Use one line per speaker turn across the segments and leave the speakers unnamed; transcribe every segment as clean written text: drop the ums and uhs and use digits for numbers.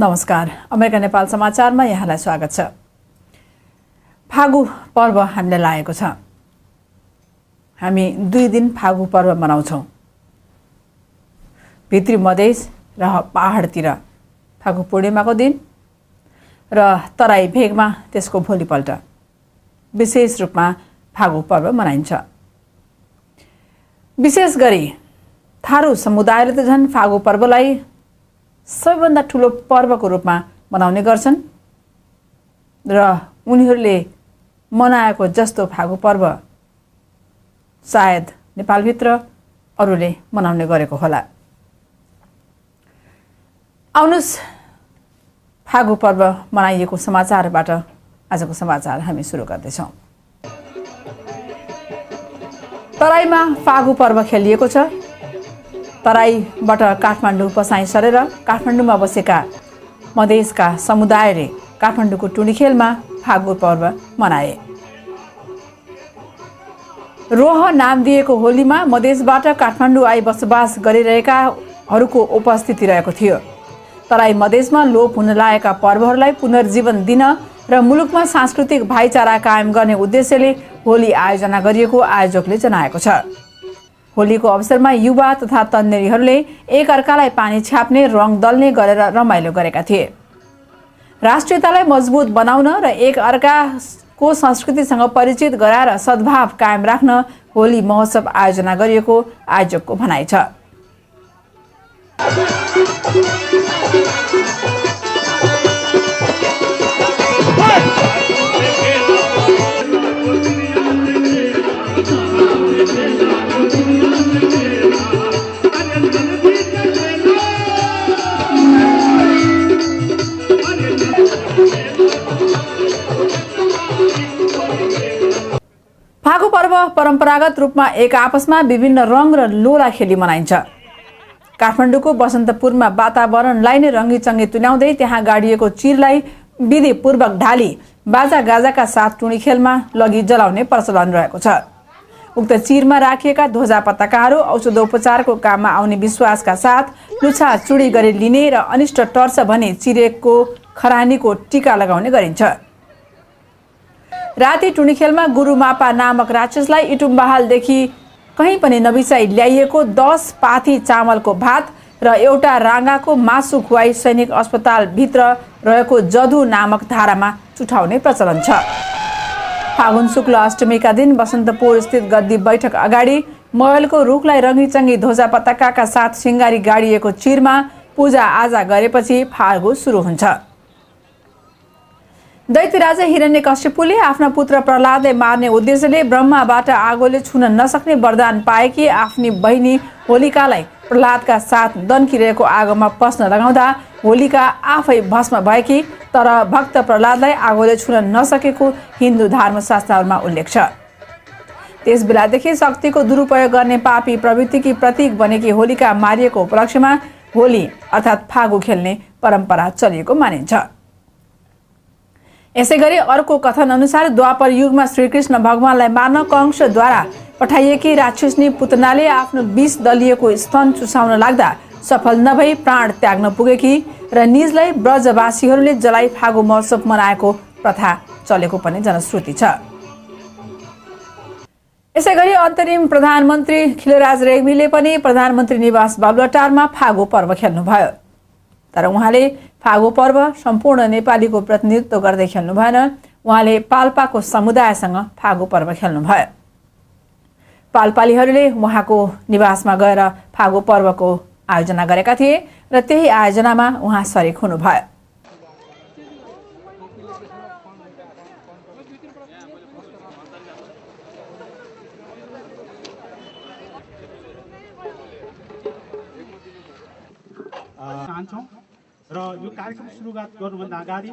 नमस्कार, अमेरिका नेपाल समाचारमा यहाँलाई स्वागत छ। फागु पर्व हामीले लागेको छ। हामी 2 दिन फागु पर्व मनाउँछौँ। भित्री मधेस र पहाडतिर फागु पूर्णिमाको दिन र तराई भेगमा त्यसको भोलिपल्ट विशेष रूपमा फागु पर्व मनाइन्छ। विशेष गरी थारू समुदायले त झन् फागु पर्वलाई सबैभन्दा ठुलो पर्वको रूपमा मनाउने गर्छन् र उनीहरूले मनाएको जस्तो फागु पर्व सायद नेपालभित्र अरूले मनाउने गरेको होला। आउनुस् फागु पर्व मनाइएको समाचारबाट आजको समाचार हामी सुरु गर्दैछौँ। तराईमा फागु पर्व खेलिएको छ। तराईबाट काठमाडौँ पसाई सरेर काठमाडौँमा बसेका मधेसका समुदायले काठमाडौँको टुँडीखेलमा फागु पर्व मनाए। रोह नाम दिएको होलीमा मधेसबाट काठमाडौँ आई बसोबास गरिरहेकाहरूको उपस्थिति रहेको थियो। तराई मधेसमा लोप हुन लागेका पर्वहरूलाई पुनर्जीवन दिन र मुलुकमा सांस्कृतिक भाइचारा कायम गर्ने उद्देश्यले होली आयोजना गरिएको आयोजकले जनाएको छ। होलीको अवसरमा युवा तथा तन्नेरीहरूले एक अर्कालाई पानी छ्याप्ने रङ दल्ने गरेर रमाइलो गरेका थिए। राष्ट्रियतालाई मजबुत बनाउन र एक अर्काको संस्कृतिसँग परिचित गराएर सद्भाव कायम राख्न होली महोत्सव आयोजना गरिएको आयोजकको भनाइ छ। फागु पर्व परम्परागत रूपमा एक आपसमा विभिन्न रङ र लोला खेली मनाइन्छ। काठमाडौँको बसन्तपुरमा वातावरणलाई नै रङ्गीचङ्गी तुल्याउँदै त्यहाँ गाडिएको चिरलाई विधिपूर्वक ढाली बाजा गाजाका साथ टुँडीखेलमा लगी जलाउने प्रचलन रहेको छ। उक्त चिरमा राखिएका ध्वजा पताकाहरू औषधोपचारको काममा आउने विश्वासका साथ लुछाचुडी गरी लिने र अनिष्ट टर्छ भने चिरेको खरानीको टीका लगाउने गरिन्छ। राति टुँडीखेलमा गुरुमापा नामक राक्षसलाई इटुम्बाहालदेखि कहीँ पनि नबिसाई ल्याइएको 10 पाथी चामलको भात र एउटा राँगाको मासु खुवाई सैनिक अस्पतालभित्र रहेको जधु नामक धारामा चुठाउने प्रचलन छ। फागुन शुक्ल अष्टमीका दिन बसन्तपुर स्थित गद्दी बैठक अगाडि मयलको रुखलाई रङ्गीचङ्गी ध्वजा पताकाका साथ सिंगारी गाडिएको चिरमा पूजा आजा गरेपछि फागु सुरु हुन्छ। दैत्य राजा हिरण्यकश्यपुले आफ्ना पुत्र प्रहलादलाई मार्ने उद्देश्यले ब्रह्माबाट आगोले छुन नसक्ने वरदान पाएकी आफ्नी बहिनी होलिकालाई प्रहलादका साथ दन्किरहेको आगोमा पस्न लगाउँदा होलिका आफै भस्म भएकी, तर भक्त प्रहलादलाई आगोले छुन नसकेको हिन्दू धर्मशास्त्रहरूमा उल्लेख छ। त्यस बेलादेखि शक्तिको दुरुपयोग गर्ने पापी प्रवृत्तिकी प्रतीक बनेकी होलिका मारिएको उपलक्ष्यमा होली अर्थात् फागु खेल्ने परम्परा चलिएको मानिन्छ। यसैगरी अर्को कथन अनुसार द्वापर युगमा श्रीकृष्ण भगवानलाई मार्न कंसद्वारा पठाइएकी राक्षसनी पुतनाले आफ्नो 20 दलिएको स्तन चुसाउन लाग्दा सफल नभई प्राण त्याग्न पुगेकी र निजलाई ब्रजवासीहरूले जलाई फागु महोत्सव मनाएको प्रथा चलेको पनि जनश्रुति छ। यसैगरी अन्तरिम प्रधानमन्त्री खिलराज रेग्मीले पनि प्रधानमन्त्री निवास बाबुलटारमा फागु पर्व खेल्नुभयो। तर उहाँले फागु पर्व सम्पूर्ण नेपालीको प्रतिनिधित्व गर्दै खेल्नु भएन। उहाँले पाल्पाको समुदायसँग फागु पर्व खेल्नुभयो। पाल्पालीहरूले उहाँको निवासमा गएर फागु पर्वको आयोजना गरेका थिए र त्यही आयोजनामा उहाँ सरिक हुनुभयो।
र यो कार्यक्रम सुरुवात गर्नुभन्दा अगाडि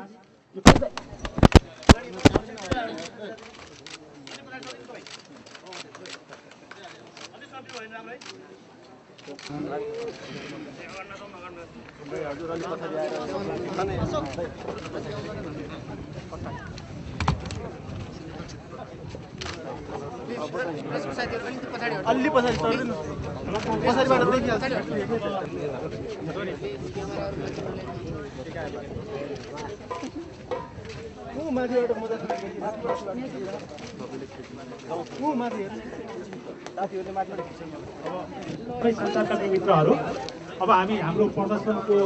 अलि पछाडि पछाडिबाट देखिहाल्छ। सञ्चारका मित्रहरू अब हामी हाम्रो प्रदर्शनको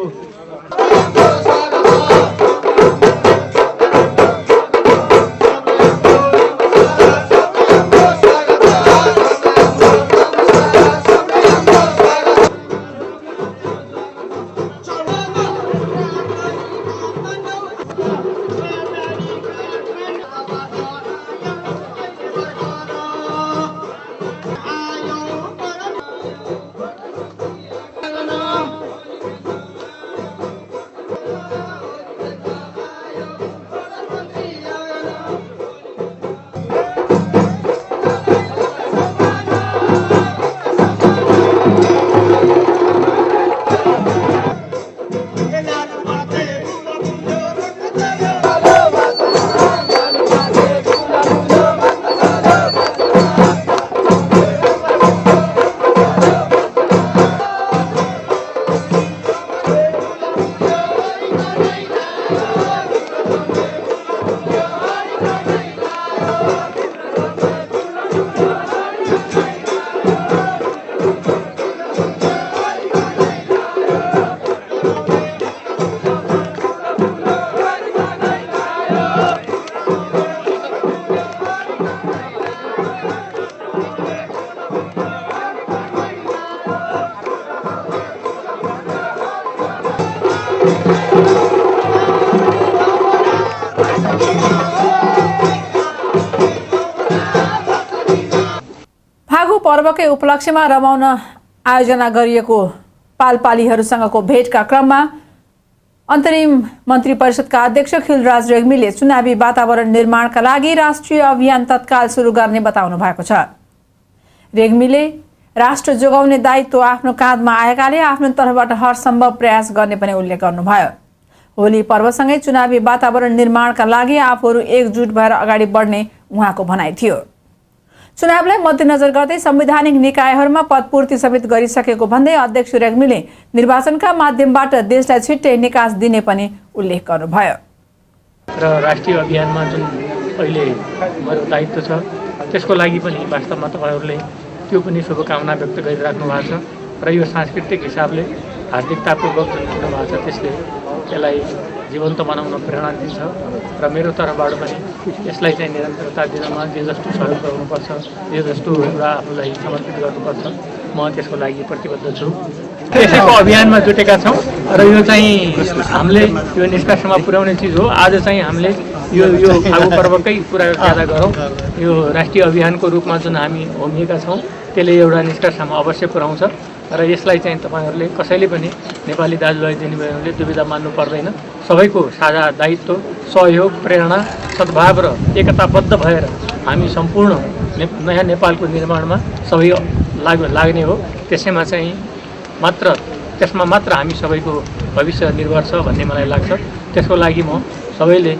फागु पर्वकै उपलक्ष्यमा रमाउन आयोजना गरिएको पालपालीहरूसँगको भेटका क्रममा अन्तरिम मन्त्री परिषदका अध्यक्ष खिलराज रेग्मीले चुनावी वातावरण निर्माणका लागि राष्ट्रिय अभियान तत्काल सुरु गर्ने बताउनु भएको छ। रेग्मीले राष्ट्र जोगाउने दायित्व आफ्नो काँधमा आएकाले आफ्नो तर्फबाट हरसम्भव प्रयास गर्ने पनि उल्लेख गर्नुभयो। होली पर्वसँगै चुनावी वातावरण निर्माणका लागि आफूहरू एकजुट भएर अगाडि बढ्ने उहाँको भनाइ थियो। चुनावलाई मध्यनजर गर्दै संवैधानिक निकायहरूमा पदपूर्ति समेत गरिसकेको भन्दै अध्यक्ष रेग्मीले निर्वाचनका माध्यमबाट देशलाई छिट्टै निकास दिने पनि उल्लेख गर्नुभयो।
र राष्ट्रिय अभियानमा जुन अहिले मेरो दायित्व छ त्यसको लागि पनि वास्तवमा तपाईँहरूले त्यो पनि शुभकामना व्यक्त गरिराख्नु भएको छ र यो सांस्कृतिक हिसाबले हार्दिकतापूर्वक जुन हुनुभएको छ त्यसले यसलाई जीवन्त बनाउन प्रेरणा दिन्छ र मेरो तर्फबाट पनि यसलाई चाहिँ निरन्तरता दिनमा जे जस्तो सहयोग गर्नुपर्छ जे जस्तो कुरा आफूलाई समर्पित गर्नुपर्छ म त्यसको लागि प्रतिबद्ध छु। त्यसैको अभियानमा जुटेका छौँ र यो चाहिँ हामीले यो निष्कर्षमा पुर्याउने चिज हो। आज चाहिँ हामीले यो फागु पर्वकै कुरा ज्यादा गरौँ। यो राष्ट्रिय अभियानको रूपमा जुन हामी होमिएका छौँ त्यसले एउटा निष्कर्षमा अवश्य पुर्याउँछ र यसलाई चाहिँ तपाईँहरूले कसैले पनि नेपाली दाजुभाइ दिदीबहिनीहरूले दुविधा मान्नु पर्दैन। सबैको साझा दायित्व, सहयोग, प्रेरणा, सद्भाव र एकताबद्ध भएर हामी सम्पूर्ण नयाँ नेपालको निर्माणमा सबै लाग्ने हो। त्यसमा मात्र हामी सबैको भविष्य निर्भर छ भन्ने मलाई लाग्छ। त्यसको लागि म सबैले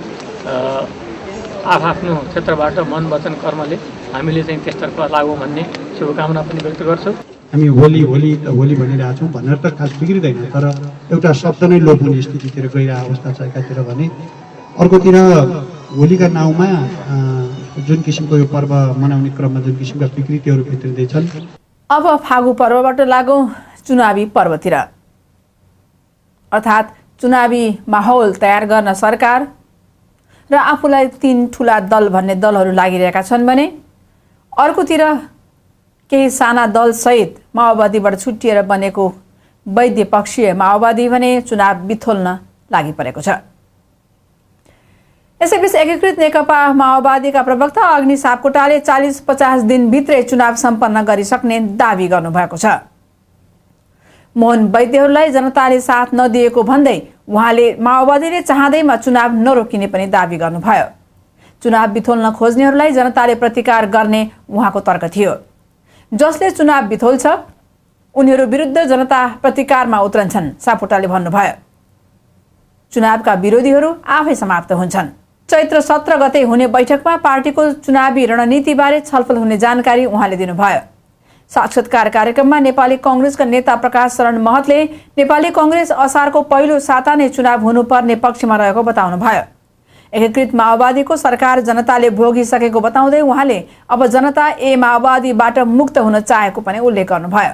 आफ्नो क्षेत्रबाट मन वचन कर्मले हामीले चाहिँ त्यसतर्फ लागौँ भन्ने शुभकामना पनि व्यक्त गर्छु।
हामी होली भनिरहेछौँ भनेर त खास बिग्रिँदैन, तर एउटा शब्द नै लोप हुने स्थितितिर गइरहेको अवस्था छ एकातिर भने। अर्कोतिर होलीका नाउँमा जुन किसिमको यो पर्व मनाउने क्रममा जुन किसिमका विकृतिहरू भित्रिँदैछन्।
अब फागु पर्वबाट लागौँ चुनावी पर्वतिर, अर्थात् चुनावी माहौल तयार गर्न सरकार र आफूलाई 3 ठुला दल भन्ने दलहरू लागिरहेका छन् भने अर्कोतिर केही साना दलसहित माओवादीबाट छुट्टिएर बनेको वैद्य पक्षीय माओवादी भने चुनाव बिथोल्न लागि परेको छ। यसैबीच एकीकृत नेकपा माओवादीका प्रवक्ता अग्नि सापकोटाले 40-50 दिनभित्रै चुनाव सम्पन्न गरिसक्ने दावी गर्नुभएको छ। मोहन वैद्यहरूलाई जनताले साथ नदिएको भन्दै उहाँले माओवादीले चाहँदैमा चुनाव नरोकिने पनि दावी गर्नुभयो। चुनाव बिथोल्न खोज्नेहरूलाई जनताले प्रतिकार गर्ने उहाँको तर्क थियो। जसले चुनाव बिथोल्छ उनीहरू विरुद्ध जनता प्रतिकारमा उत्रन्छन्, सापकोटाले भन्नुभयो। चुनावका विरोधीहरू आफै समाप्त हुन्छन्। चैत्र 17 गते हुने बैठकमा पार्टीको चुनावी रणनीतिबारे छलफल हुने जानकारी उहाँले दिनुभयो। साक्षात्कार कार्यक्रममा नेपाली कांग्रेसका नेता प्रकाश शरण महतले नेपाली कांग्रेस असारको पहिलो साता नै चुनाव हुनुपर्ने पक्षमा रहेको बताउनुभयो। एकीकृत माओवादीको सरकार जनताले भोगिसकेको बताउँदै उहाँले अब जनता माओवादीबाट मुक्त हुन चाहेको पनि उल्लेख गर्नुभयो।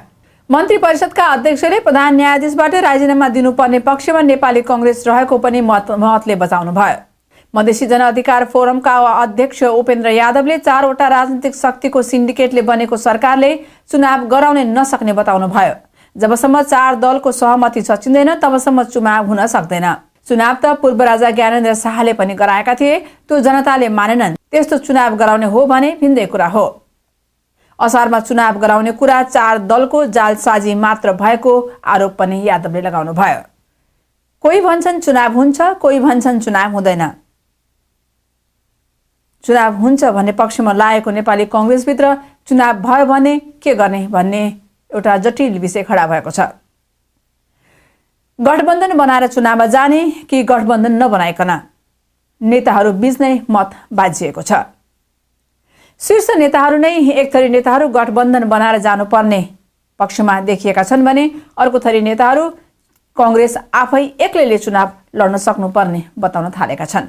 मन्त्री परिषदका अध्यक्षले प्रधान न्यायाधीशबाट राजीनामा दिनुपर्ने पक्षमा नेपाली कांग्रेस रहेको पनि महतले बताउनुभयो। मधेसी जनअधिकार फोरमका अध्यक्ष उपेन्द्र यादवले 4 वटा राजनीतिक शक्तिको सिन्डिकेटले बनेको सरकारले चुनाव गराउन नसक्ने बताउनुभयो। जबसम्म 4 दलको सहमति सचिँदैन तबसम्म चुनाव हुन सक्दैन। चुनाव त पूर्व राजा ज्ञानेन्द्र शाहले पनि गराएका थिए, त्यो जनताले मानेनन्। त्यस्तो चुनाव गराउने हो भने भिन्दै कुरा हो। असारमा चुनाव गराउने कुरा 4 दलको जालसाजी मात्र भएको आरोप पनि यादवले लगाउनुभयो। कोही भन्छन् चुनाव हुन्छ, कोही भन्छन् चुनाव हुँदैन। चुनाव हुन्छ भन्ने पक्षमा लागेको नेपाली कांग्रेसभित्र चुनाव भयो भने के गर्ने भन्ने एउटा जटिल विषय खडा भएको छ। गठबन्धन बनाएर चुनावमा जाने कि गठबन्धन नबनाइकन नेताहरू बीच नै मत बाजिएको छ। शीर्ष नेताहरू नै एक थरी नेताहरू गठबन्धन बनाएर जानुपर्ने पक्षमा देखिएका छन् भने अर्को थरी नेताहरू कांग्रेस आफै एक्लैले चुनाव लड्न सक्नुपर्ने बताउन थालेका छन्।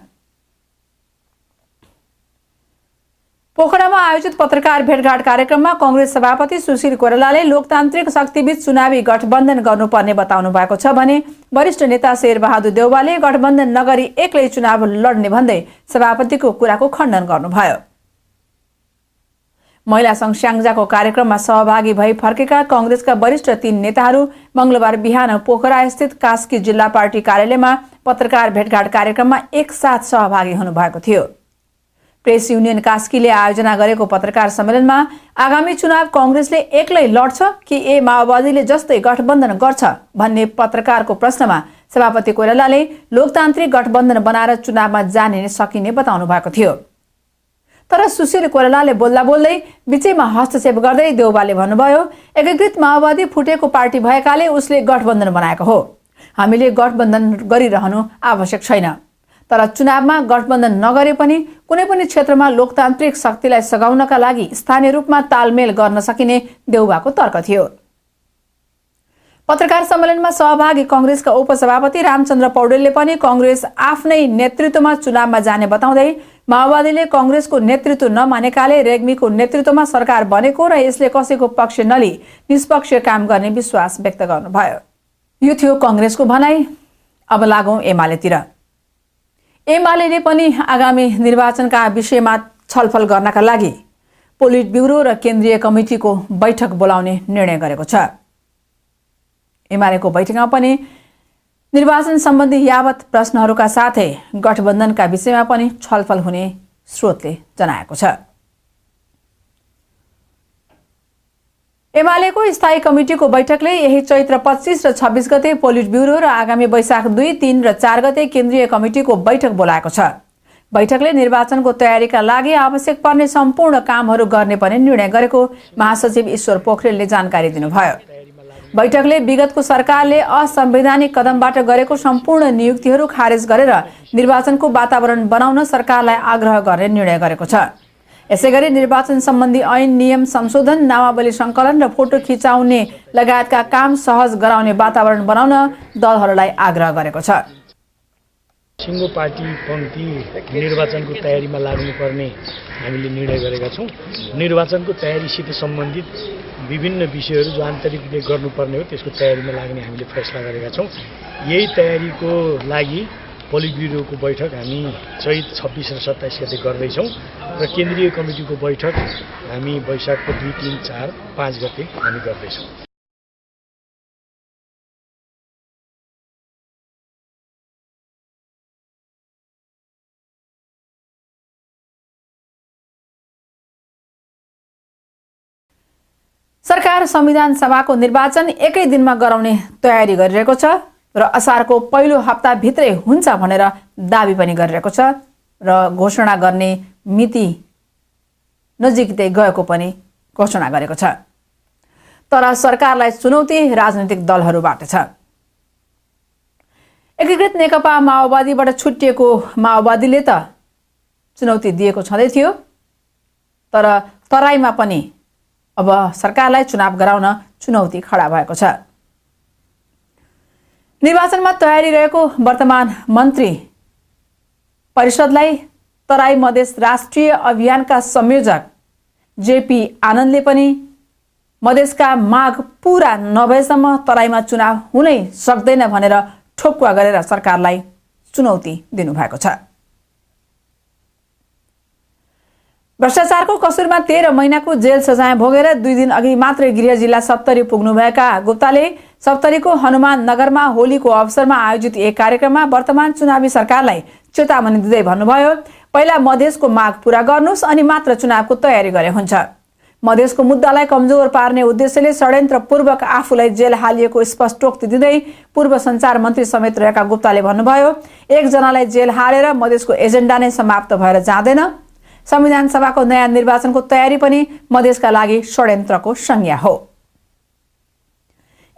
पोखरामा आयोजित पत्रकार भेटघाट कार्यक्रममा कांग्रेस सभापति सुशील कोइरालाले लोकतान्त्रिक शक्तिबीच चुनावी गठबन्धन गर्नुपर्ने बताउनु भएको छ भने वरिष्ठ नेता शेरबहादुर देउवाले गठबन्धन नगरी एक्लै चुनाव लड्ने भन्दै सभापतिको कुराको खण्डन गर्नुभयो। महिला संघ स्याङ्जाको कार्यक्रममा सहभागी भई फर्केका कांग्रेसका वरिष्ठ 3 नेताहरू मंगलबार बिहान पोखरा स्थित कास्की जिल्ला पार्टी कार्यालयमा पत्रकार भेटघाट कार्यक्रममा एकसाथ सहभागी हुनुभएको थियो। प्रेस युनियन कास्कीले आयोजना गरेको पत्रकार सम्मेलनमा आगामी चुनाव कांग्रेसले एक्लै लड्छ कि माओवादीले जस्तै गठबन्धन गर्छ भन्ने पत्रकारको प्रश्नमा सभापति कोइरालाले लोकतान्त्रिक गठबन्धन बनाएर चुनावमा जाने सकिने बताउनु भएको थियो। तर सुशील कोइरालाले बोल्दा बोल्दै बीचैमा हस्तक्षेप गर्दै देउवाले भन्नुभयो, एकीकृत माओवादी फुटेको पार्टी भएकाले उसले गठबन्धन बनाएको हो। हामीले गठबन्धन गरिरहनु आवश्यक छैन। तर चुनावमा गठबन्धन नगरे पनि कुनै पनि क्षेत्रमा लोकतान्त्रिक शक्तिलाई सघाउनका लागि स्थानीय रूपमा तालमेल गर्न सकिने देउवाको तर्क थियो। पत्रकार सम्मेलनमा सहभागी कांग्रेसका उपसभापति रामचन्द्र पौडेलले पनि कांग्रेस आफ्नै नेतृत्वमा चुनावमा जाने बताउँदै माओवादीले कांग्रेसको नेतृत्व नमानेकाले रेग्मीको नेतृत्वमा सरकार बनेको र यसले कसैको पक्ष नलिई निष्पक्ष काम गर्ने विश्वास व्यक्त गर्नुभयो। यो थियो कांग्रेसको भनाई। अब लागौं एमालेतिर। एमाले पनि आगामी निर्वाचनका विषयमा छलफल गर्नका लागि पोलिट ब्युरो र केन्द्रीय कमिटीको बैठक बोलाउने निर्णय गरेको छ। एमालेको बैठकमा पनि निर्वाचन सम्बन्धी यावत प्रश्नहरूका साथै गठबन्धनका विषयमा पनि छलफल हुने स्रोतले जनाएको छ। एमालेको स्थायी कमिटीको बैठकले यही चैत्र 25 र 26 गते पोलिट ब्युरो र आगामी वैशाख 2, 3 र 4 गते केन्द्रीय कमिटीको बैठक बोलाएको छ। बैठकले निर्वाचनको तयारीका लागि आवश्यक पर्ने सम्पूर्ण कामहरू गर्ने पनि निर्णय गरेको महासचिव ईश्वर पोखरेलले जानकारी दिनुभयो। बैठकले विगतको सरकारले असंवैधानिक कदमबाट गरेको सम्पूर्ण नियुक्तिहरू खारेज गरेर निर्वाचनको वातावरण बनाउन सरकारलाई आग्रह गर्ने निर्णय गरेको छ। यसैगरी निर्वाचन सम्बन्धी ऐन नियम संशोधन, नामावली संकलन र फोटो खिचाउने लगायतका काम सहज गराउने वातावरण बनाउन दलहरूलाई आग्रह गरेको छ।
सिङ्गो पार्टी पङ्क्ति निर्वाचनको तयारीमा लाग्नुपर्ने हामीले निर्णय गरेका छौँ। निर्वाचनको तयारीसित सम्बन्धित विभिन्न विषयहरू जो आन्तरिक रूपले गर्नुपर्ने हो त्यसको तयारीमा लाग्ने हामीले फैसला गरेका छौँ। यही तयारीको लागि पोलिट ब्युरोको बैठक हामी चैत 26 र 27 गते गर्दैछौँ र केन्द्रीय कमिटीको बैठक हामी वैशाखको 2, 3, 4, 5 गते हामी गर्दैछौँ।
सरकार संविधान सभाको निर्वाचन एकै दिनमा गराउने तयारी गरिरहेको छ र असारको पहिलो हप्ताभित्रै हुन्छ भनेर दाबी पनि गरिरहेको छ र घोषणा गर्ने मिति नजिकै गएको पनि घोषणा गरेको छ। तर सरकारलाई चुनौती राजनीतिक दलहरूबाट छ। एकीकृत नेकपा माओवादीबाट छुट्टिएको माओवादीले त चुनौती दिएको छँदै थियो, तर तराईमा पनि अब सरकारलाई चुनाव गराउन चुनौती खडा भएको छ। निर्वाचनमा तयारी रहेको वर्तमान मन्त्री परिषदलाई तराई मधेस राष्ट्रिय अभियानका संयोजक जेपी आनन्दले पनि मधेसका माग पूरा नभएसम्म तराईमा चुनाव हुनै सक्दैन भनेर ठोक्वा गरेर सरकारलाई चुनौती दिनुभएको छ। भ्रष्टाचारको कसुरमा 13 महिनाको जेल सजाय भोगेर 2 दिन अघि मात्रै गृह जिल्ला सप्तरी पुग्नुभएका गुप्ताले सप्तरीको हनुमान नगरमा होलीको अवसरमा आयोजित एक कार्यक्रममा वर्तमान चुनावी सरकारलाई चेतावनी दिँदै भन्नुभयो, पहिला मधेसको माग पूरा गर्नुस् अनि मात्र चुनावको तयारी गरे हुन्छ। मधेसको मुद्दालाई कमजोर पार्ने उद्देश्यले षड्यन्त्रपूर्वक आफूलाई जेल हालिएको स्पष्टोक्ति दिँदै पूर्व सञ्चार मन्त्री समेत रहेका गुप्ताले भन्नुभयो, एकजनालाई जेल हालेर मधेसको एजेन्डा नै समाप्त भएर जाँदैन। संविधान सभाको नयाँ निर्वाचनको तयारी पनि मधेसका लागि षड्यन्त्रको संज्ञा हो।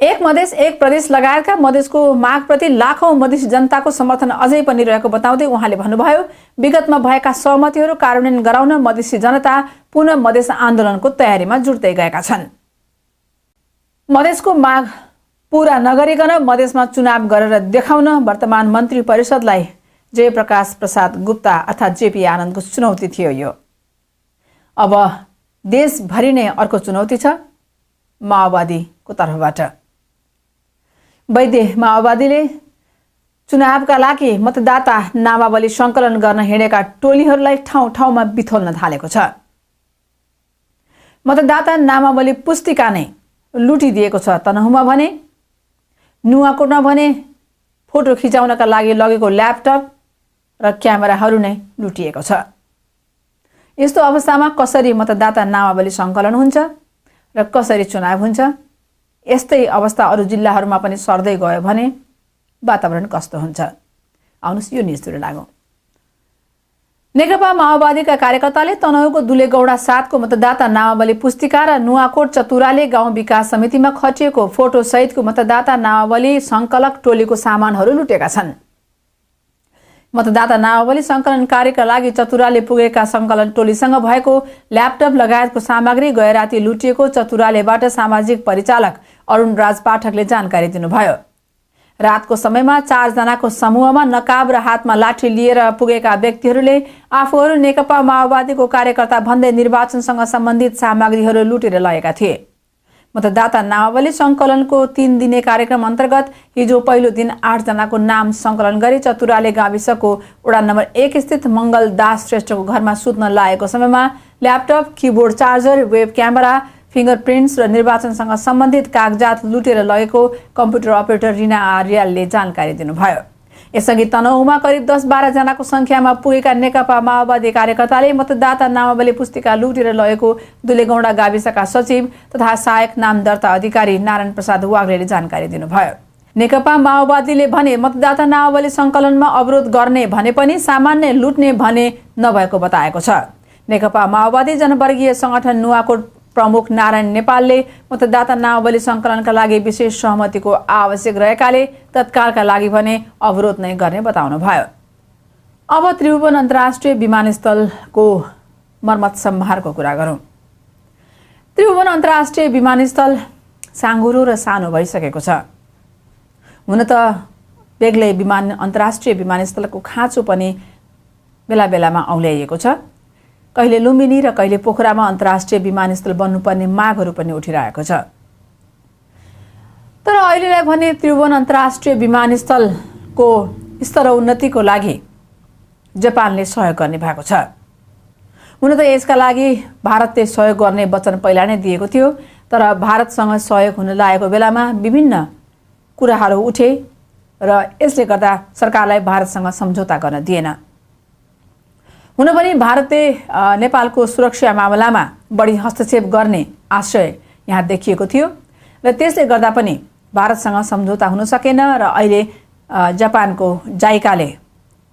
एक मधेस एक प्रदेश लगायतका मधेसको मागप्रति लाखौं मधेसी जनताको समर्थन अझै पनि रहेको बताउँदै उहाँले भन्नुभयो, विगतमा भएका सहमतिहरू कार्यान्वयन गराउन मधेसी जनता पुनः मधेस आन्दोलनको तयारीमा जुट्दै गएका छन्। मधेसको माग पूरा नगरिकन मधेसमा चुनाव गरेर देखाउन वर्तमान मन्त्री परिषदलाई जयप्रकाश प्रसाद गुप्ता अर्थात् जेपी आनन्दको चुनौती थियो यो। अब देशभरि नै अर्को चुनौती छ माओवादीको तर्फबाट। वैद्य माओवादीले चुनावका लागि मतदाता नामावली संकलन गर्न हिँडेका टोलीहरूलाई ठाउँ ठाउँमा बिथोल्न थालेको छ। मतदाता नामावली पुस्तिका नै लुटिदिएको छ। तनहुमा भने, नुवाकोटमा भने फोटो खिचाउनका लागि लगेको ल्यापटप र क्यामेराहरू नै लुटिएको छ। यस्तो अवस्थामा कसरी मतदाता नामावली संकलन हुन्छ र कसरी चुनाव हुन्छ? यस्तै अवस्था अरू जिल्लाहरूमा पनि सर्दै गयो भने वातावरण कस्तो हुन्छ? आउनुहोस् यो न्युजतिर लागौँ। नेकपा माओवादीका कार्यकर्ताले तनहुको दुलेगौडा 7 को मतदाता नामावली पुस्तिका र नुवाकोट चतुराले गाउँ विकास समितिमा खटिएको फोटो सहितको मतदाता नामावली संकलक टोलीको सामानहरू लुटेका छन्। मतदाता नामावली संकलन कार्यका लागि चतुराले पुगेका संकलन टोलीसँग भएको ल्यापटप लगायतको सामग्री गए राति लुटिएको चतुरालेबाट सामाजिक परिचालक अरुण राज पाठकले जानकारी दिनुभयो। रातको समयमा 4 जनाको समूहमा नकाब र हातमा लाठी लिएर पुगेका व्यक्तिहरूले आफूहरू नेकपा माओवादीको कार्यकर्ता भन्दै निर्वाचनसँग सम्बन्धित सामग्रीहरू लुटेर लगेका थिए। मतदाता नामावली संकलनको 3 दिने कार्यक्रम अन्तर्गत हिजो पहिलो दिन 8 जनाको नाम संकलन गरी चतुराले गाविसको वडा नम्बर 1 स्थित मंगल दास श्रेष्ठको घरमा सुत्न लागेको समयमा laptop, keyboard charger, web camera, fingerprints र निर्वाचनसँग सम्बन्धित कागजात लुटेर लगेको कम्प्युटर अपरेटर रिना आर्यालले जानकारी दिनुभयो। यसअघि तनहुमा करिब 10-12 जनाको संख्यामा पुगेका नेकपा माओवादी कार्यकर्ताले मतदाता नामावली पुस्तिका लुटेर लगेको दुलेगौडा गाविसका सचिव तथा सहायक नाम दर्ता अधिकारी नारायण प्रसाद वाग्लेले जानकारी दिनुभयो। नेकपा माओवादीले भने मतदाता नामावली संकलनमा अवरोध गर्ने भने पनि सामान्य लुट्ने भने नभएको बताएको छ। नेकपा माओवादी जनवर्गीय संगठन नुवाकोट प्रमुख नारायण नेपालले मतदाता नामावली संकलनका लागि विशेष सहमतिको आवश्यक रहेकाले तत्कालका लागि भने अवरोध नै गर्ने बताउनु भयो। अब त्रिभुवन अन्तर्राष्ट्रिय विमानस्थलको मर्मत सम्भारको कुरा गरौँ। त्रिभुवन अन्तर्राष्ट्रिय विमानस्थल साँघुरो र सानो भइसकेको छ। हुन त बेग्लै अन्तर्राष्ट्रिय विमानस्थलको खाँचो पनि बेला बेलामा औल्याइएको छ। कहिले लुम्बिनी र कहिले पोखरामा अन्तर्राष्ट्रिय विमानस्थल बन्नुपर्ने मागहरू पनि उठिरहेको छ। तर अहिलेलाई भने त्रिभुवन अन्तर्राष्ट्रिय विमानस्थलको स्तर उन्नतिको लागि जापानले सहयोग गर्ने भएको छ। हुन त यसका लागि भारतले सहयोग गर्ने वचन पहिला नै दिएको थियो, तर भारतसँग सहयोग हुन लागेको बेलामा विभिन्न कुराहरू उठे र यसले गर्दा सरकारलाई भारतसँग सम्झौता गर्न दिएन। हुन पनि भारतले नेपालको सुरक्षा मामलामा बढी हस्तक्षेप गर्ने आशय यहाँ देखिएको थियो र त्यसले गर्दा पनि भारतसँग सम्झौता हुन सकेन र अहिले जापानको जाइकाले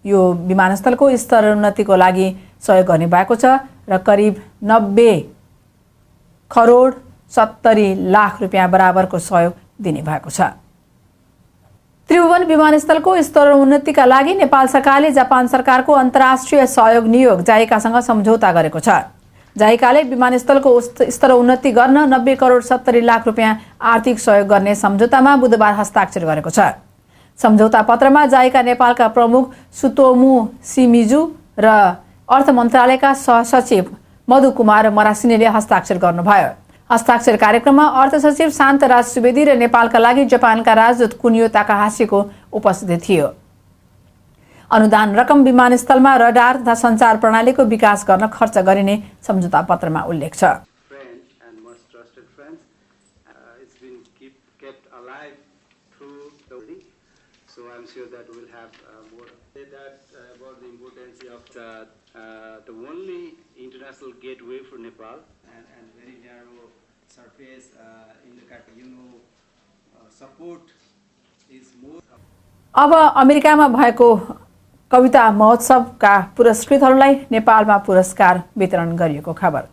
यो विमानस्थलको स्तर उन्नतिको लागि सहयोग गर्ने भएको छ र करिब 90 करोड 70 लाख रुपियाँ बराबरको सहयोग दिने भएको छ। त्रिभुवन विमानस्थलको स्तर उन्नतिका लागि नेपाल सरकारले जापान सरकारको अन्तर्राष्ट्रिय सहयोग नियोग जाइकासँग सम्झौता गरेको छ। जाइकाले विमानस्थलको स्तर उन्नति गर्न 90 करोड 70 लाख रुपियाँ आर्थिक सहयोग गर्ने सम्झौतामा बुधबार हस्ताक्षर गरेको छ। सम्झौता पत्रमा जाइका नेपालका प्रमुख सुतोमु सिमिजु र अर्थ मन्त्रालयका सहसचिव मधु कुमार मरासिनेले हस्ताक्षर गर्नुभयो। हस्ताक्षर कार्यक्रममा अर्थ सचिव शान्तराज सुवेदी र नेपालका लागि जापानका राजदूत कुनियो ताकाहासीको उपस्थिति थियो। अनुदान रकम विमानस्थलमा रडार तथा सञ्चार प्रणालीको विकास गर्न खर्च गरिने सम्झौता पत्रमा उल्लेख छ। अब अमेरिकामा भएको कविता महोत्सवका पुरस्कृतहरूलाई नेपालमा पुरस्कार वितरण गरिएको खबर।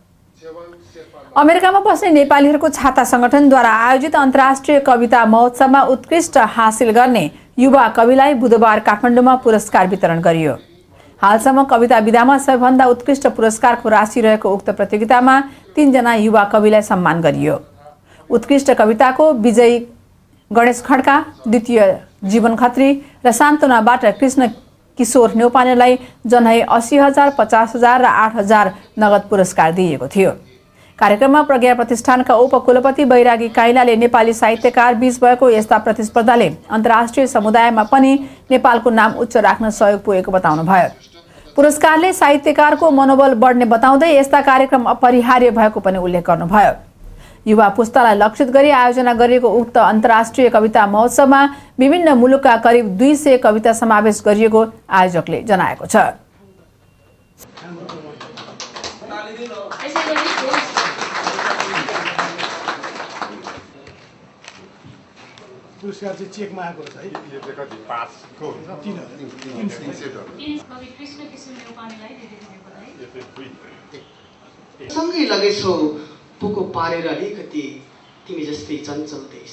अमेरिकामा बस्ने नेपालीहरूको छाता संगठनद्वारा आयोजित अन्तर्राष्ट्रिय कविता महोत्सवमा उत्कृष्ट हासिल गर्ने युवा कविलाई बुधबार काठमाडौँमा पुरस्कार वितरण गरियो। हालसम्म कविता विधामा सबैभन्दा उत्कृष्ट पुरस्कारको राशि रहेको उक्त प्रतियोगितामा 3 जना युवा कविलाई सम्मान गरियो। उत्कृष्ट कविताको विजयी गणेश खड्का, द्वितीय जीवन खत्री र सान्तवनाबाट कृष्ण किशोर न्यौपानेलाई जनै 80,000, 50,000 र 8,000 नगद पुरस्कार दिइएको थियो। कार्यक्रममा प्रज्ञा प्रतिष्ठानका उपकुलपति बैरागी काइलाले नेपाली साहित्यकार बीच भएको यस्ता प्रतिस्पर्धाले अन्तर्राष्ट्रिय समुदायमा पनि नेपालको नाम उच्च राख्न सहयोग पुगेको बताउनुभयो। पुरस्कारले साहित्यकारको मनोबल बढ्ने बताउँदै यस्ता कार्यक्रम अपरिहार्य भएको पनि उल्लेख गर्नुभयो। युवा पुस्तालाई लक्षित गरी आयोजना गरिएको उक्त अन्तर्राष्ट्रिय कविता महोत्सवमा विभिन्न मुलुकका करिब 200 कविता समावेश गरिएको आयोजकले जनाएको छ।
पुरस्कार चाहिँ चेकमा आएको छ है। यो चाहिँ कति 5 को 300
सँगै लगेछौ पुको पारेर अलिकति तिमी जस्तै चञ्चल देश।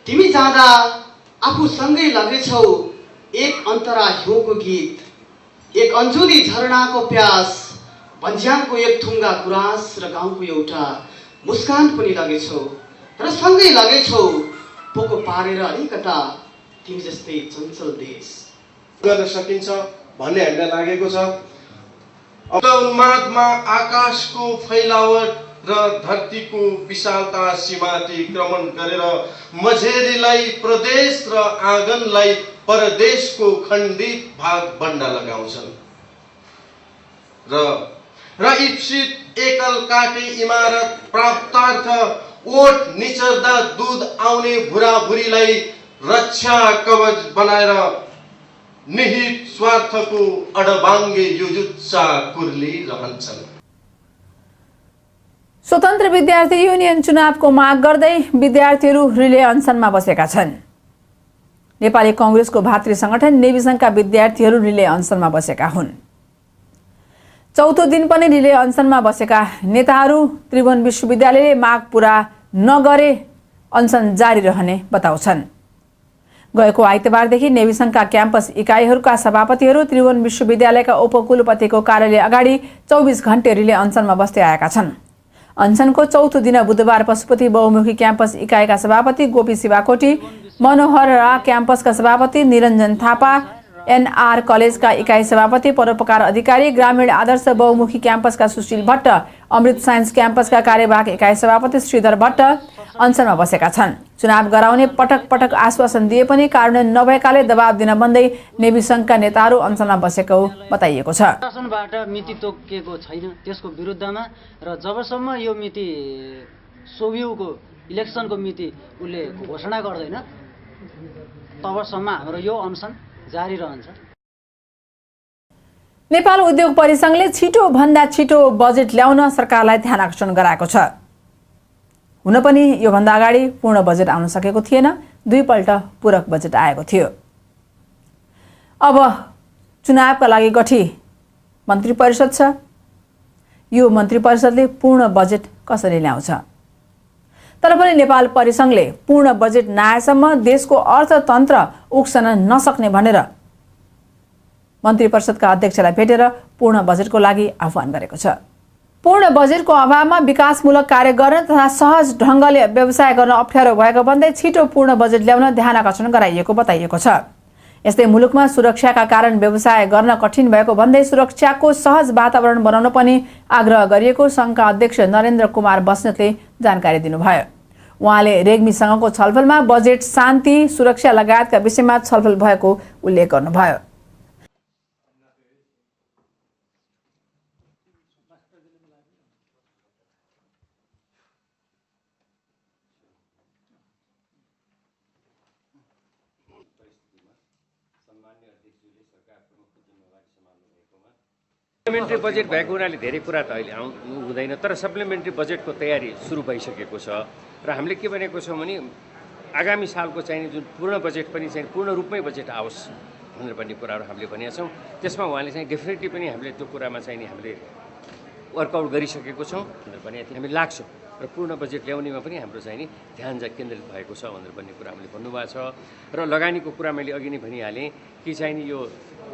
तिमी जाँदा आफू सँगै लगेछौ एक अन्तरा हिउँको गीत, एक अन्जुली झरनाको प्यास, भन्ज्याङको एक थुङ्गा गुराँस र गाउँको एउटा मुस्कान पनि लगेछौ र सँगै लगेछौ पोको पारेर अलिकता तिमी जस्तै चञ्चल देश।
गर्न सकिन्छ भन्ने हामीलाई लागेको छ। अब उन्मादमा आकाशको फैलावट र धरतीको विशालता सीमातिक्रमण गरेर मझेरीलाई प्रदेश र आँगनलाई परदेशको खण्डित भाग बन्न लगाउँछन् र इप्सित एकल काटे इमारत प्राप्तार्थ ओठ निचर्दा दूध आउने भुराभुरीलाई रक्षा कवच बनाएर निहित स्वार्थको अडबाङ्गे युजुत्सा कुर्लिरहन्छन्।
स्वतन्त्र विद्यार्थी युनियन चुनावको माग गर्दै विद्यार्थीहरू रिले अनसनमा बसेका छन्। नेपाली कांग्रेसको भातृ संगठन नेवी संघका विद्यार्थीहरू रिले अनसनमा बसेका हुन्। चौथो दिन पनि रिले अनसनमा बसेका नेताहरू त्रिभुवन विश्वविद्यालयले माग पूरा नगरे अनसन जारी रहने बताउँछन्। गएको आइतबारदेखि नेवी संघका क्याम्पस इकाइहरूका सभापतिहरू त्रिभुवन विश्वविद्यालयका उपकुलपतिको कार्यालय अगाडि 24 घण्टे रिले अनसनमा बस्दै आएका छन्। अनसनको चौथो दिन बुधबार पशुपति बहुमुखी क्याम्पस इकाइका सभापति गोपी शिवाकोटी, मनोहर रा क्याम्पसका सभापति निरञ्जन थापा, एनआर कलेजका इकाइ सभापति परोपकार अधिकारी, ग्रामीण आदर्श बहुमुखी क्याम्पसका सुशील भट्ट, अमृत साइन्स क्याम्पसका कार्यवाहक इकाइ सभापति श्रीधर भट्ट अनसनमा बसेका छन्। चुनाव गराउने पटक पटक आश्वासन दिए पनि कार्यान्वयन नभएकाले दबाब दिन भन्दै नेवी संघका नेताहरू अनसनमा बसेको बताइएको छ।
शासनबाट मिति तोकिएको छैन, त्यसको विरुद्धमा र जबसम्म यो मिति सोभियुको इलेक्सनको मिति उसले घोषणा गर्दैन तबसम्म हाम्रो यो अनसन जारी रहन्छ।
नेपाल उद्योग परिसंघले छिटो भन्दा छिटो बजेट ल्याउन सरकारलाई ध्यान आकर्षण गराएको छ। हुन पनि यो भन्दा अगाडि पूर्ण बजेट आउन सकेको थिएन, 2 पल्ट पूरक बजेट आएको थियो। अब चुनावका लागि गठी मन्त्री परिषद छ। यो मन्त्री परिषदले पूर्ण बजेट कसरी ल्याउँछ? तर पनि नेपाल परिसंघले पूर्ण बजेट नआएसम्म देशको अर्थतन्त्र उक्सन नसक्ने भनेर मन्त्री परिषदका अध्यक्षलाई भेटेर पूर्ण बजेटको लागि आह्वान गरेको छ। पूर्ण बजेटको अभावमा विकासमूलक कार्य गर्न तथा सहज ढङ्गले व्यवसाय गर्न अप्ठ्यारो भएको भन्दै छिटो पूर्ण बजेट ल्याउन ध्यानाकर्षण गराइएको बताइएको छ। यस्तै मुलुकमा सुरक्षाका कारण व्यवसाय गर्न कठिन भएको भन्दै सुरक्षाको सहज वातावरण बनाउन पनि आग्रह गरिएको संघका अध्यक्ष नरेन्द्र कुमार बस्नेतले जानकारी दिनुभयो। उहाँले रेग्मीसँगको छलफलमा बजेट, शान्ति, सुरक्षा लगायतका विषयमा छलफल भएको उल्लेख गर्नुभयो।
सप्लिमेन्ट्री बजेट भएको हुनाले धेरै कुरा त अहिले आउनु हुँदैन, तर सप्लिमेन्ट्री बजेटको तयारी सुरु भइसकेको छ र हामीले के भनेको छौँ भने आगामी सालको चाहिँ जुन पूर्ण बजेट पनि चाहिँ पूर्ण रूपमै बजेट आओस् भनेर भन्ने कुराहरू हामीले भनेका छौँ। त्यसमा उहाँले चाहिँ डेफिनेटली पनि हामीले त्यो कुरामा चाहिँ हामीले वर्कआउट गरिसकेको छौँ भनेर भने हामी लाग्छौँ र पूर्ण बजेट ल्याउनेमा पनि हाम्रो चाहिँ नि ध्यान चाहिँ केन्द्रित भएको छ भनेर भन्ने कुरा हामीले भन्नुभएको छ। र लगानीको कुरा मैले अघि नै भनिहालेँ कि चाहिँ नि यो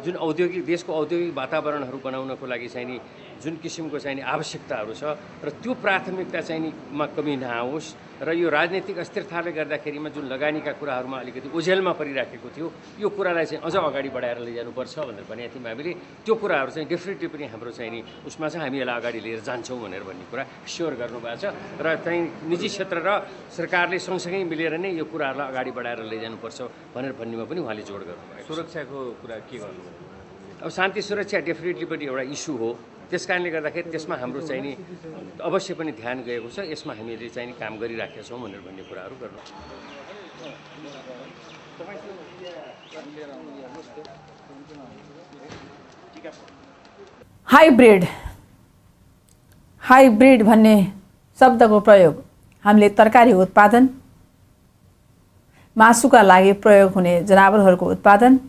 जुन औद्योगिक देशको औद्योगिक वातावरणहरू बनाउनको लागि चाहिँ नि जुन किसिमको चाहिँ नि आवश्यकताहरू छ र त्यो प्राथमिकता चाहिँ नि मा कमी नआओस् र यो राजनीतिक अस्थिरताले गर्दाखेरिमा जुन लगानीका कुराहरूमा अलिकति ओझेलमा परिराखेको थियो यो कुरालाई चाहिँ अझ अगाडि बढाएर लैजानुपर्छ भनेर भनेको थियौँ हामीले। त्यो कुराहरू चाहिँ डेफिनेटली पनि हाम्रो चाहिँ नि उसमा चाहिँ हामी यसलाई अगाडि लिएर जान्छौँ भनेर भन्ने कुरा स्योर गर्नुभएको छ र चाहिँ निजी क्षेत्र र सरकारले सँगसँगै मिलेर नै यो कुराहरूलाई अगाडि बढाएर लैजानुपर्छ भनेर भन्नेमा पनि उहाँले जोड गर्नुभयो। सुरक्षाको कुरा के गर्नु? अब शान्ति सुरक्षा डेफिनेटली पनि एउटा इस्यु हो, त्यस कारणले गर्दाखेरि त्यसमा हाम्रो चाहिँ नि अवश्य पनि ध्यान गएको छ, यसमा हामीले चाहिँ नि काम गरिराखेका छौँ भनेर भन्ने कुराहरू गर्नु।
हाइब्रिड भन्ने शब्दको प्रयोग हामीले तरकारी उत्पादन, मासुका लागि प्रयोग हुने जनावरहरूको उत्पादन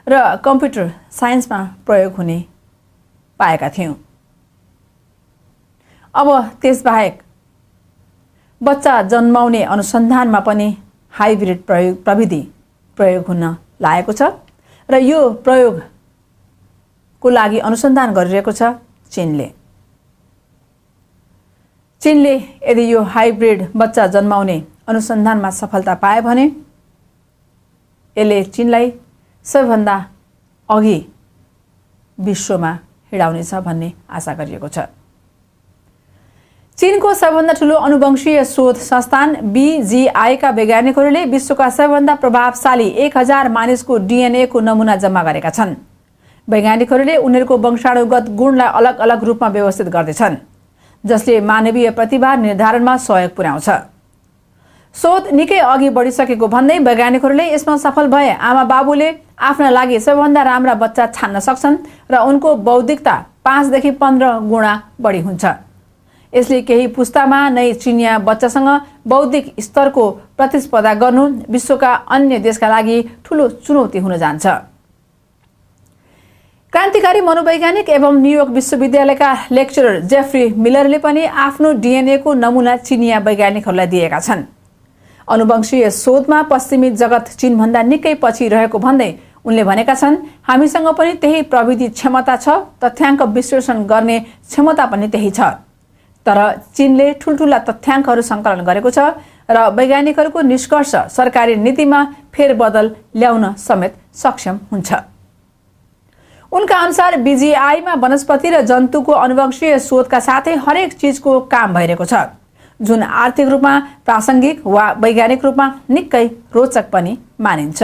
र कम्प्युटर साइन्समा प्रयोग हुने पाएका थियौँ। अब त्यसबाहेक बच्चा जन्माउने अनुसन्धानमा पनि हाइब्रिड प्रविधि प्रयोग हुन लागेको छ र यो प्रयोगको लागि अनुसन्धान गरिरहेको छ चीनले। यदि यो हाइब्रिड बच्चा जन्माउने अनुसन्धानमा सफलता पाए भने यसले चीनलाई सबैभन्दा अघि विश्वमा हिँडाउनेछ भन्ने आशा गरिएको छ। चीनको सबैभन्दा ठूलो अनुवंशीय शोध संस्थान BGI का वैज्ञानिकहरूले विश्वका सबैभन्दा प्रभावशाली 1000 मानिसको DNA को नमुना जम्मा गरेका छन्। वैज्ञानिकहरूले उनीहरूको वंशाणुगत गुणलाई अलग अलग रूपमा व्यवस्थित गर्दैछन्, जसले मानवीय प्रतिभा निर्धारणमा सहयोग पुर्याउँछ। शोध निकै अघि बढिसकेको भन्दै वैज्ञानिकहरूले यसमा सफल भए आमा बाबुले आफ्ना लागि सबैभन्दा राम्रा बच्चा छान्न सक्छन् र उनको बौद्धिकता 5 देखि 15 गुणा बढी हुन्छ। यसले केही पुस्तामा नै चिनिया बच्चासँग बौद्धिक स्तरको प्रतिस्पर्धा गर्नु विश्वका अन्य देशका लागि ठूलो चुनौती हुन जान्छ। क्रान्तिकारी मनोवैज्ञानिक एवं न्युयोर्क विश्वविद्यालयका लेक्चरर जेफ्री मिलरले पनि आफ्नो DNA को नमुना चिनिया वैज्ञानिकहरूलाई दिएका छन्। अनुवंशीय शोधमा पश्चिमी जगत चीनभन्दा निकै पछि रहेको भन्दै उनले भनेका छन्, हामीसँग पनि त्यही प्रविधि क्षमता छ, तथ्याङ्क विश्लेषण गर्ने क्षमता पनि त्यही छ, तर चीनले ठूल्ठूला तथ्याङ्कहरू सङ्कलन गरेको छ र वैज्ञानिकहरूको निष्कर्ष सरकारी नीतिमा फेरबदल ल्याउन समेत सक्षम हुन्छ। उनका अनुसार BGI-मा वनस्पति र जन्तुको अनुवंशीय शोधका साथै हरेक चीजको काम भइरहेको छ, जुन आर्थिक रूपमा प्रासङ्गिक वा वैज्ञानिक रूपमा निकै रोचक पनि मानिन्छ।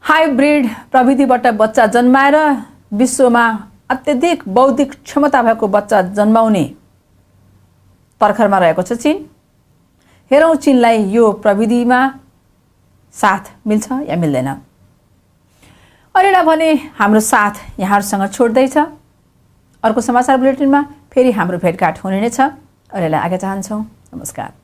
हाइब्रिड प्रविधिबाट बच्चा जन्माएर विश्वमा अत्यधिक बौद्धिक क्षमता भएको बच्चा जन्माउने तर्खरमा रहेको छ चीन। हेरौँ चीनलाई यो प्रविधिमा साथ मिल्छ या मिल्दैन। अरेला भने हाम्रो साथ यहाँहरूसँग छोड्दैछ। अर्को समाचार बुलेटिनमा फेरि हाम्रो भेटघाट हुने नै छ। अरेला आज्ञा चाहन्छौँ। नमस्कार।